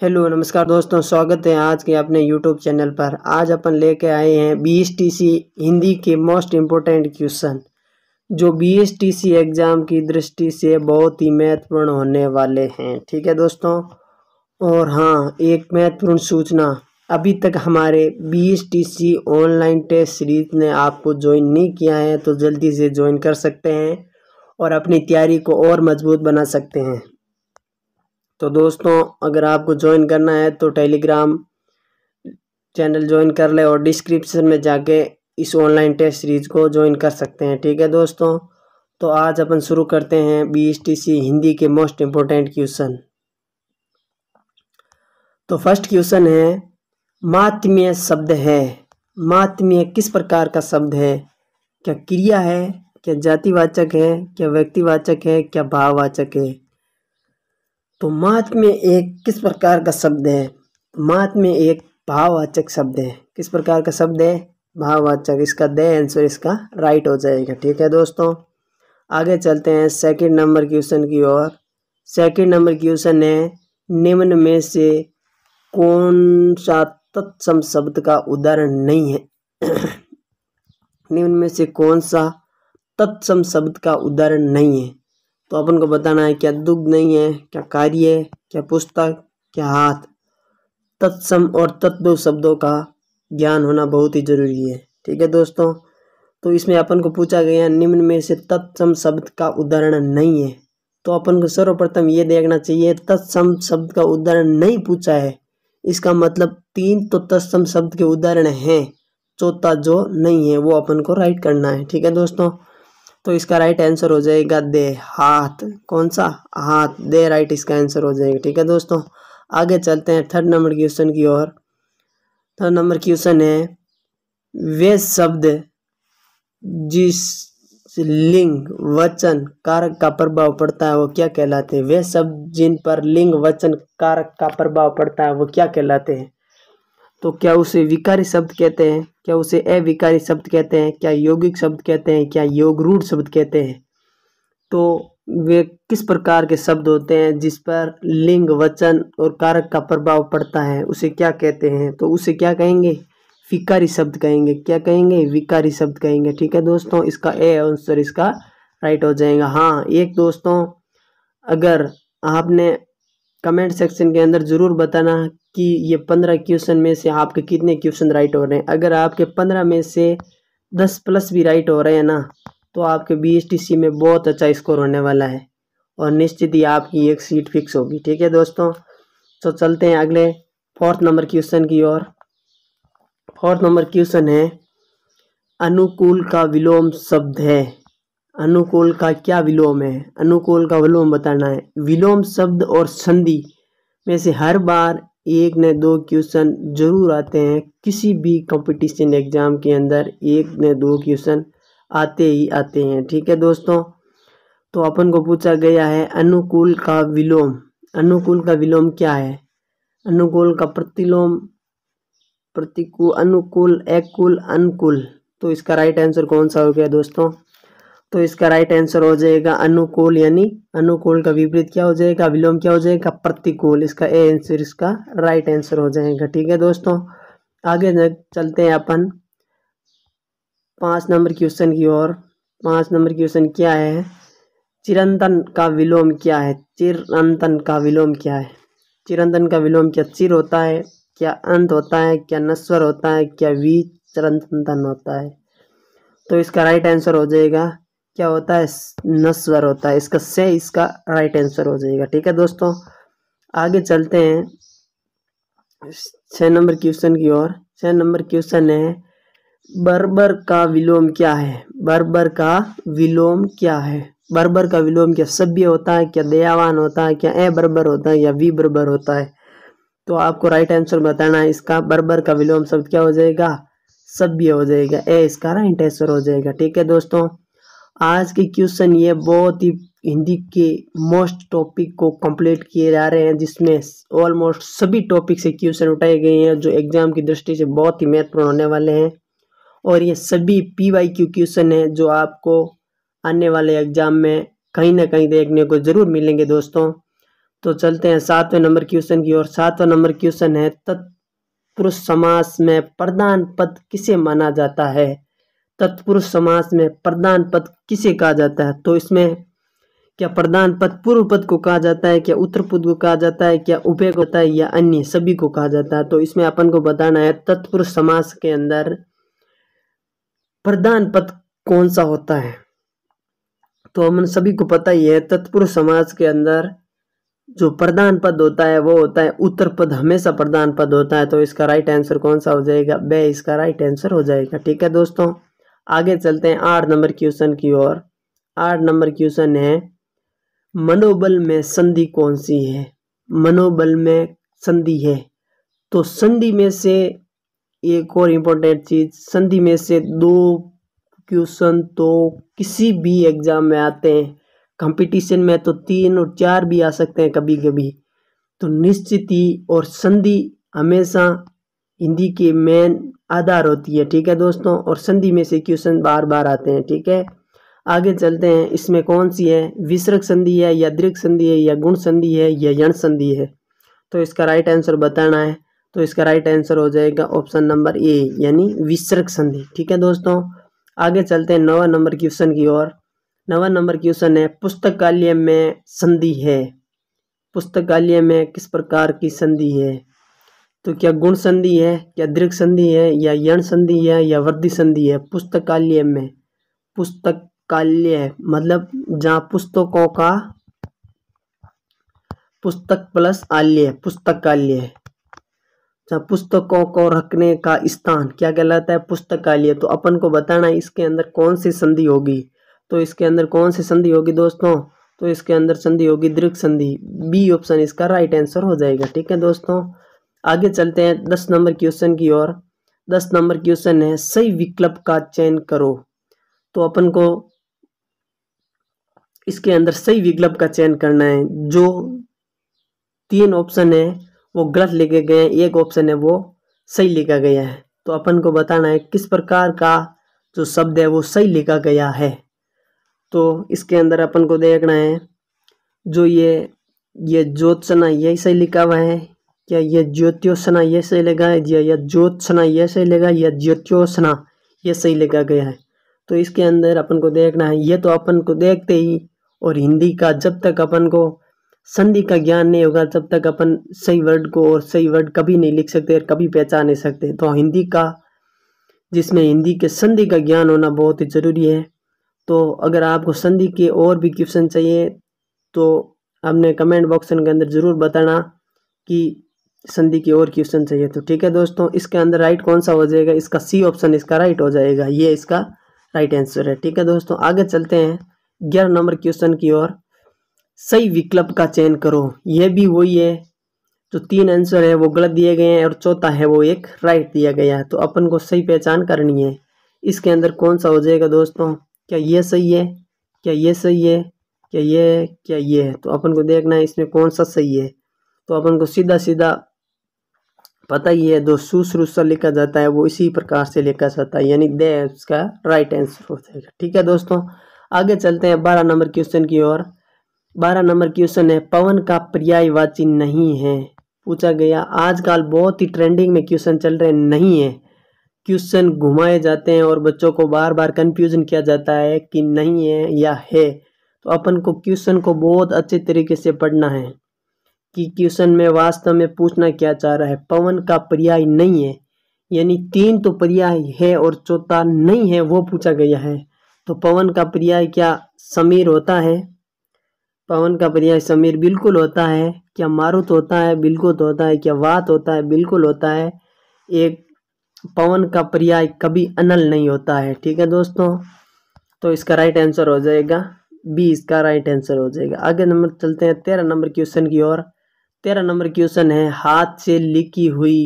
Hello नमस्कार दोस्तों, स्वागत है आज के अपने यूट्यूब चैनल पर। आज अपन लेके आए हैं बीएसटीसी हिंदी के मोस्ट इम्पोर्टेंट क्वेश्चन जो बीएसटीसी एग्ज़ाम की दृष्टि से बहुत ही महत्वपूर्ण होने वाले हैं। ठीक है दोस्तों। और हाँ, एक महत्वपूर्ण सूचना, अभी तक हमारे बीएसटीसी ऑनलाइन टेस्ट सीरीज ने आपको ज्वाइन नहीं किया है तो जल्दी से ज्वाइन कर सकते हैं और अपनी तैयारी को और मजबूत बना सकते हैं। तो दोस्तों, अगर आपको ज्वाइन करना है तो टेलीग्राम चैनल ज्वाइन कर ले और डिस्क्रिप्शन में जाके इस ऑनलाइन टेस्ट सीरीज को ज्वाइन कर सकते हैं। ठीक है दोस्तों। तो आज अपन शुरू करते हैं बीएसटीसी हिंदी के मोस्ट इम्पोर्टेंट क्वेश्चन। तो फर्स्ट क्वेश्चन है, मातमीय शब्द है। मातमीय किस प्रकार का शब्द है? क्या क्रिया है, क्या जातिवाचक है, क्या व्यक्तिवाचक है, क्या भाववाचक है? तो मातमीय एक किस प्रकार का शब्द है? मातमीय एक भाववाचक शब्द है। किस प्रकार का शब्द है? भाववाचक। इसका द आंसर इसका राइट हो जाएगा। ठीक है दोस्तों, आगे चलते हैं सेकंड नंबर क्वेश्चन की ओर। सेकंड नंबर क्वेश्चन है, निम्न में से कौन सा तत्सम शब्द का उदाहरण नहीं है? निम्न में से कौन सा तत्सम शब्द का उदाहरण नहीं है? तो अपन को बताना है, क्या दुग्ध नहीं है, क्या कार्य, क्या पुस्तक, क्या हाथ। तत्सम और तत्दो शब्दों का ज्ञान होना बहुत ही जरूरी है। ठीक है दोस्तों। तो इसमें अपन को पूछा गया निम्न में से तत्सम शब्द का उदाहरण नहीं है, तो अपन को सर्वप्रथम ये देखना चाहिए तत्सम शब्द का उदाहरण नहीं पूछा है, इसका मतलब 3 तो तत्सम शब्द के उदाहरण हैं, चौथा जो नहीं है वो अपन को राइट करना है। ठीक है दोस्तों। तो इसका राइट आंसर हो जाएगा दे, हाथ। कौन सा? हाथ। दे राइट इसका आंसर हो जाएगा। ठीक है दोस्तों, आगे चलते हैं थर्ड नंबर क्वेश्चन की ओर। थर्ड नंबर क्वेश्चन है, वे शब्द जिस लिंग वचन कारक का प्रभाव पड़ता है वो क्या कहलाते हैं? वे शब्द जिन पर लिंग वचन कारक का प्रभाव पड़ता है वो क्या कहलाते हैं? तो क्या उसे विकारी शब्द कहते हैं, क्या उसे अविकारी शब्द कहते हैं, क्या यौगिक शब्द कहते हैं, क्या योगरूढ़ शब्द कहते हैं? तो वे किस प्रकार के शब्द होते हैं जिस पर लिंग वचन और कारक का प्रभाव पड़ता है उसे क्या कहते हैं? तो उसे क्या कहेंगे? विकारी शब्द कहेंगे। क्या कहेंगे? विकारी शब्द कहेंगे। ठीक है दोस्तों, इसका ए आंसर इसका राइट हो जाएगा। हाँ, एक दोस्तों, अगर आपने कमेंट सेक्शन के अंदर ज़रूर बताना कि ये 15 क्वेश्चन में से आपके कितने क्वेश्चन राइट हो रहे हैं। अगर आपके 15 में से 10 प्लस भी राइट हो रहे हैं ना, तो आपके बीएसटीसी में बहुत अच्छा स्कोर होने वाला है और निश्चित ही आपकी एक सीट फिक्स होगी। ठीक है दोस्तों। तो चलते हैं अगले फोर्थ नंबर क्वेश्चन की ओर। फोर्थ नंबर क्वेश्चन है, अनुकूल का विलोम शब्द है। अनुकूल का क्या विलोम है? अनुकूल का विलोम बताना है। विलोम शब्द और संधि में से हर बार 1 ने 2 क्वेश्चन जरूर आते हैं। किसी भी कंपटीशन एग्जाम के अंदर 1 ने 2 क्वेश्चन आते ही आते हैं। ठीक है दोस्तों। तो अपन को पूछा गया है अनुकूल का विलोम। अनुकूल का विलोम क्या है? अनुकूल का प्रतिलोम, प्रतिकूल, अनुकूल, एकूल, अनुकूल। तो इसका राइट आंसर कौन सा हो गया दोस्तों? तो इसका राइट आंसर हो जाएगा अनुकूल, यानी अनुकूल का विपरीत क्या हो जाएगा? विलोम क्या हो जाएगा? प्रतिकूल। इसका ए आंसर इसका राइट आंसर हो जाएगा। ठीक है दोस्तों, आगे चलते हैं अपन 5 नंबर क्वेश्चन की ओर। 5 नंबर क्वेश्चन क्या है? चिरंतन का विलोम क्या है? चिरंतन का विलोम क्या है? चिरंतन का विलोम क्या चिर होता है, क्या अंत होता है, क्या नश्वर होता है, क्या विचिरंतन होता है? तो इसका राइट आंसर हो जाएगा, क्या होता है? नश्वर होता है। इसका से इसका राइट आंसर हो जाएगा। ठीक है दोस्तों, आगे चलते हैं 6 नंबर क्वेश्चन की ओर। 6 नंबर क्वेश्चन है, बर्बर का विलोम क्या है? बर्बर का विलोम क्या है? बर्बर का विलोम क्या सभ्य होता है, क्या दयावान होता है, क्या अबर्बर होता है, या विबर्बर होता है? तो आपको राइट आंसर बताना है। इसका बर्बर का विलोम शब्द क्या हो जाएगा? सभ्य हो जाएगा। ए इसका राइट आंसर हो जाएगा। ठीक है दोस्तों, आज के क्वेश्चन ये बहुत ही हिंदी के मोस्ट टॉपिक को कंप्लीट किए जा रहे हैं, जिसमें ऑलमोस्ट सभी टॉपिक से क्वेश्चन उठाए गए हैं जो एग्जाम की दृष्टि से बहुत ही महत्वपूर्ण होने वाले हैं। और ये सभी PYQ क्वेश्चन है जो आपको आने वाले एग्जाम में कहीं ना कहीं देखने को जरूर मिलेंगे दोस्तों। तो चलते हैं 7वें नंबर क्वेश्चन की ओर। 7वां नंबर क्वेश्चन है, तत्पुरुष समास में प्रधान पद किसे माना जाता है? तत्पुरुष समास में प्रधान पद किसे कहा जाता है? तो इसमें क्या प्रधान पद पूर्व पद को कहा जाता है, क्या उत्तर पद को कहा जाता है, क्या उभय को होता है, या अन्य सभी को कहा जाता है? तो इसमें अपन को बताना है तत्पुरुष समास के अंदर प्रधान पद कौन सा होता है। तो हम सभी को पता ही है तत्पुरुष समास के अंदर जो प्रधान पद होता है वो होता है उत्तर पद, हमेशा प्रधान पद होता है। तो इसका राइट आंसर कौन सा हो जाएगा? बे इसका राइट आंसर हो जाएगा। ठीक है दोस्तों, आगे चलते हैं 8 नंबर क्वेश्चन की ओर। 8 नंबर क्वेश्चन है, मनोबल में संधि कौन सी है? मनोबल में संधि है तो संधि में से एक और इम्पोर्टेंट चीज, संधि में से 2 क्वेश्चन तो किसी भी एग्जाम में आते हैं, कंपटीशन में तो 3 और 4 भी आ सकते हैं कभी कभी। तो निश्चित ही और संधि हमेशा हिंदी के मेन आधार होती है। ठीक है दोस्तों, और संधि में से क्वेश्चन बार बार आते हैं। ठीक है, आगे चलते हैं। इसमें कौन सी है? विसर्ग संधि है, या दीर्घ संधि है, या गुण संधि है, या यण संधि है? तो इसका राइट आंसर बताना है। तो इसका राइट आंसर हो जाएगा ऑप्शन नंबर ए, यानी विसर्ग संधि। ठीक है दोस्तों, आगे चलते हैं 9वां नंबर क्वेश्चन की ओर। 9वां नंबर क्वेश्चन है, पुस्तकालय में संधि है। पुस्तकालय में किस प्रकार की संधि है? तो क्या गुण संधि है, क्या दीर्घ संधि है, या यण संधि है, या वृद्धि संधि है? पुस्तकालय में, पुस्तकालय मतलब जहाँ पुस्तकों का, पुस्तक प्लस आलय, पुस्तकालय, जहाँ पुस्तकों को रखने का स्थान क्या कहलाता है? पुस्तकालय। तो अपन को बताना है इसके अंदर कौन सी संधि होगी। तो इसके अंदर कौन सी संधि होगी दोस्तों? तो इसके अंदर संधि होगी दीर्घ संधि। बी ऑप्शन इसका राइट आंसर हो जाएगा। ठीक है दोस्तों, आगे चलते हैं 10 नंबर क्वेश्चन की ओर। 10 नंबर क्वेश्चन है, सही विकल्प का चयन करो। तो अपन को इसके अंदर सही विकल्प का चयन करना है। जो 3 ऑप्शन है वो गलत लिखे गए हैं, एक ऑप्शन है वो सही लिखा गया है। तो अपन को बताना है किस प्रकार का जो शब्द है वो सही लिखा गया है। तो इसके अंदर अपन को देखना है, जो ये ज्योत्सना यही सही लिखा हुआ है, क्या ये ज्योत्योत्सना ये सही लिखा है, या ज्योत्सना ये सही लिखा है, या ज्योत्योत्सना ये सही लिखा गया है। तो इसके अंदर अपन को देखना है, ये तो अपन को देखते ही, और हिंदी का जब तक अपन को संधि का ज्ञान नहीं होगा तब तक अपन सही वर्ड को और सही वर्ड कभी नहीं लिख सकते और कभी पहचान नहीं सकते। तो हिंदी का, जिसमें हिंदी के संधि का ज्ञान होना बहुत ही जरूरी है। तो अगर आपको संधि के और भी क्वेश्चन चाहिए तो आपने कमेंट बॉक्स के अंदर जरूर बताना कि संधि के और क्वेश्चन चाहिए। तो ठीक है दोस्तों, इसके अंदर राइट कौन सा हो जाएगा? इसका सी ऑप्शन इसका राइट हो जाएगा, ये इसका राइट आंसर है। ठीक है दोस्तों, आगे चलते हैं 11 नंबर क्वेश्चन की ओर। सही विकल्प का चयन करो। यह भी वही है, जो 3 आंसर है वो गलत दिए गए हैं और चौथा है वो एक राइट दिया गया है। तो अपन को सही पहचान करनी है। इसके अंदर कौन सा हो जाएगा दोस्तों? क्या ये सही है, क्या ये सही है, क्या ये है? तो अपन को देखना है इसमें कौन सा सही है। तो अपन को सीधा सीधा पता ही है, जो शुरू से लिखा जाता है वो इसी प्रकार से लिखा जाता है, यानी दे उसका राइट आंसर हो जाएगा। ठीक है दोस्तों, आगे चलते हैं 12 नंबर क्वेश्चन की ओर। 12 नंबर क्वेश्चन है, पवन का पर्यायवाची नहीं है। पूछा गया, आजकल बहुत ही ट्रेंडिंग में क्वेश्चन चल रहे नहीं है। क्वेश्चन घुमाए जाते हैं और बच्चों को बार बार कंफ्यूजन किया जाता है कि नहीं है या है। तो अपन को क्वेश्चन को बहुत अच्छे तरीके से पढ़ना है कि क्वेश्चन में वास्तव में पूछना क्या चाह रहा है। पवन का पर्याय नहीं है, यानी 3 तो पर्याय है और चौथा नहीं है, वो पूछा गया है। तो पवन का पर्याय क्या समीर होता है? पवन का पर्याय समीर बिल्कुल होता है। क्या मारुत होता है? बिल्कुल होता है। क्या वात होता है? बिल्कुल होता है। एक पवन का पर्याय कभी अनल नहीं होता है। ठीक है दोस्तों, तो इसका राइट आंसर हो जाएगा बी, इसका राइट आंसर हो जाएगा। आगे नंबर चलते हैं 13 नंबर क्वेश्चन की ओर। 13 नंबर क्वेश्चन है, हाथ से लिखी हुई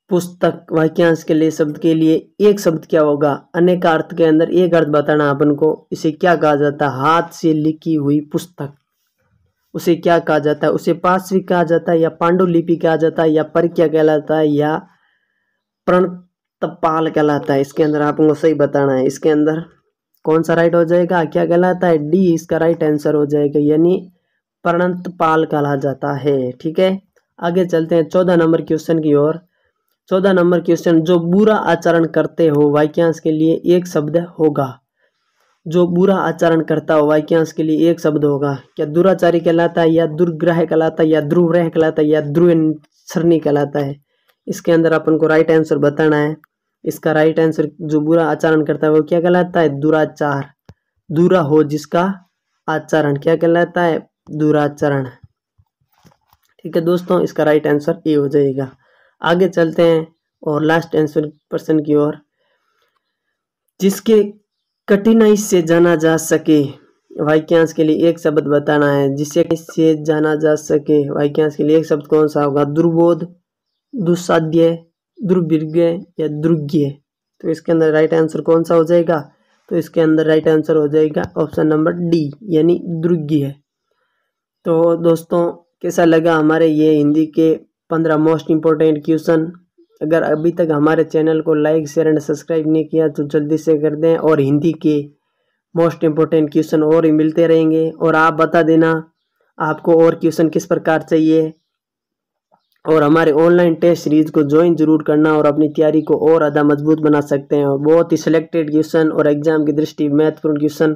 पुस्तक वाक्यांश के लिए शब्द के लिए एक शब्द क्या होगा? अनेक अर्थ के अंदर एक अर्थ बताना अपन को। इसे क्या कहा जाता है? हाथ से लिखी हुई पुस्तक, उसे क्या कहा जाता है? उसे पार्श्विक कहा जाता है, या पांडुलिपि कहा जाता है, या परक्या कहलाता है, या प्रणतपाल कहलाता है? इसके अंदर आपको सही बताना है। इसके अंदर कौन सा राइट हो जाएगा? क्या कहलाता है? डी इसका राइट आंसर हो जाएगा, यानी प्रणतपाल कहा जाता है। ठीक है, आगे चलते हैं 14 नंबर क्वेश्चन की ओर। 14 नंबर क्वेश्चन, जो बुरा आचरण करते हो वाक्यांश के लिए एक शब्द होगा। जो बुरा आचरण करता हो वाक्यांश के लिए एक शब्द होगा। क्या दुराचारी कहलाता है, या दुर्ग्राह्य कहलाता है, या द्रुवग्राह्य कहलाता है, या ध्रुवसरणी कहलाता है। इसके अंदर अपन को राइट आंसर बताना है। इसका राइट आंसर, जो बुरा आचरण करता है वो क्या कहलाता है, दुराचार। बुरा हो जिसका आचरण क्या कहलाता है, दुराचरण। ठीक है दोस्तों, इसका राइट आंसर ए हो जाएगा। आगे चलते हैं और लास्ट आंसर प्रश्न की ओर। जिसके कठिनाई से जाना जा सके वाक्यांश के लिए एक शब्द बताना है। जिससे से जाना जा सके वाक्यांश के लिए एक शब्द कौन सा होगा, दुर्बोध, दुस्साध्य, दुर्भिज्ञ या दुर्ज्ञ। तो इसके अंदर राइट आंसर कौन सा हो जाएगा, तो इसके अंदर राइट आंसर हो जाएगा ऑप्शन नंबर डी यानी दुर्ज्ञ। तो दोस्तों कैसा लगा हमारे ये हिंदी के 15 मोस्ट इंपॉर्टेंट क्वेश्चन। अगर अभी तक हमारे चैनल को लाइक शेयर एंड सब्सक्राइब नहीं किया तो जल्दी से कर दें, और हिंदी के मोस्ट इंपॉर्टेंट क्वेश्चन और ही मिलते रहेंगे। और आप बता देना आपको और क्वेश्चन किस प्रकार चाहिए, और हमारे ऑनलाइन टेस्ट सीरीज को ज्वाइन जरूर करना और अपनी तैयारी को और ज़्यादा मजबूत बना सकते हैं। और बहुत ही सिलेक्टेड क्वेश्चन और एग्जाम की दृष्टि महत्वपूर्ण क्वेश्चन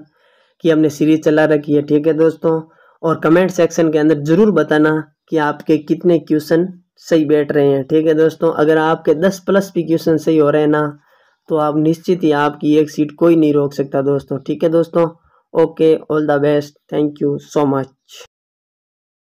की हमने सीरीज चला रखी है। ठीक है दोस्तों, और कमेंट सेक्शन के अंदर जरूर बताना कि आपके कितने क्वेश्चन सही बैठ रहे हैं। ठीक है दोस्तों, अगर आपके 10+ भी क्वेश्चन सही हो रहे हैं ना, तो आप निश्चित ही आपकी एक सीट कोई नहीं रोक सकता दोस्तों। ठीक है दोस्तों, okay, all the best, thank you so much.